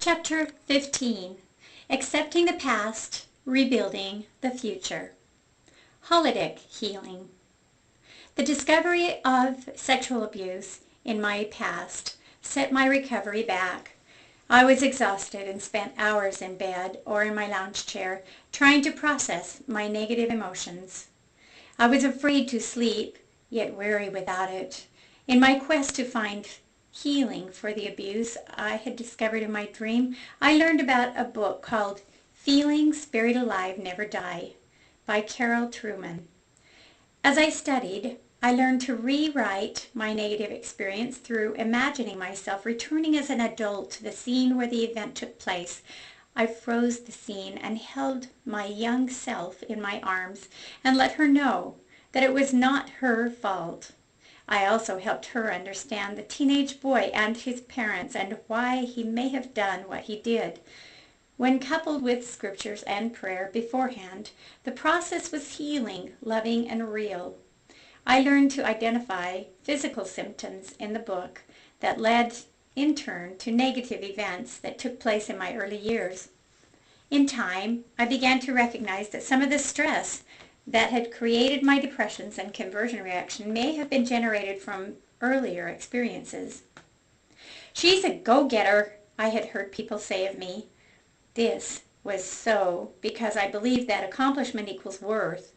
Chapter 15. Accepting the Past, Rebuilding the Future. Holodeck Healing. The discovery of sexual abuse in my past set my recovery back. I was exhausted and spent hours in bed or in my lounge chair trying to process my negative emotions. I was afraid to sleep, yet weary without it. In my quest to find healing for the abuse I had discovered in my dream, I learned about a book called Feelings Buried Alive Never Die by Carol Truman. As I studied, I learned to rewrite my negative experience through imagining myself returning as an adult to the scene where the event took place. I froze the scene and held my young self in my arms and let her know that it was not her fault. I also helped her understand the teenage boy and his parents and why he may have done what he did. When coupled with scriptures and prayer beforehand, the process was healing, loving, and real. I learned to identify physical symptoms in the book that led, in turn, to negative events that took place in my early years. In time, I began to recognize that some of the stress that had created my depressions and conversion reaction may have been generated from earlier experiences. "She's a go-getter," I had heard people say of me. This was so because I believed that accomplishment equals worth.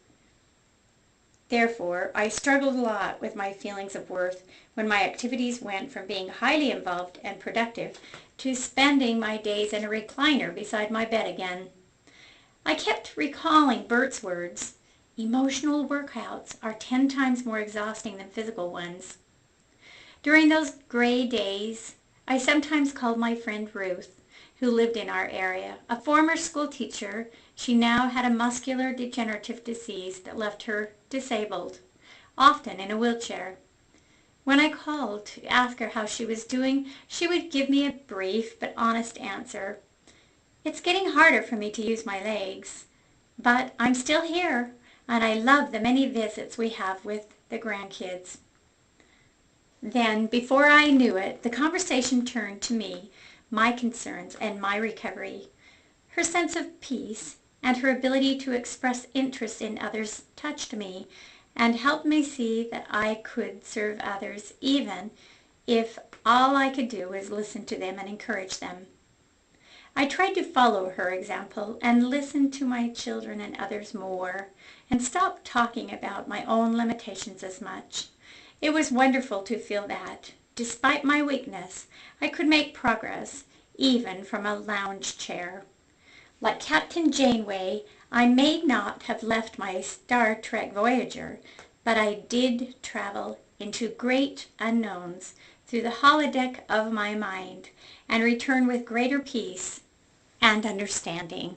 Therefore, I struggled a lot with my feelings of worth when my activities went from being highly involved and productive to spending my days in a recliner beside my bed again. I kept recalling Bert's words, "Emotional workouts are 10 times more exhausting than physical ones." During those gray days, I sometimes called my friend Ruth, who lived in our area. A former school teacher, she now had a muscular degenerative disease that left her disabled, often in a wheelchair. When I called to ask her how she was doing, she would give me a brief but honest answer. "It's getting harder for me to use my legs, but I'm still here, and I love the many visits we have with the grandkids." Then, before I knew it, the conversation turned to me, my concerns, and my recovery. Her sense of peace and her ability to express interest in others touched me and helped me see that I could serve others even if all I could do was listen to them and encourage them. I tried to follow her example and listen to my children and others more and stop talking about my own limitations as much. It was wonderful to feel that, despite my weakness, I could make progress, even from a lounge chair. Like Captain Janeway, I may not have left my Star Trek Voyager, but I did travel into great unknowns through the holodeck of my mind and return with greater peace and understanding.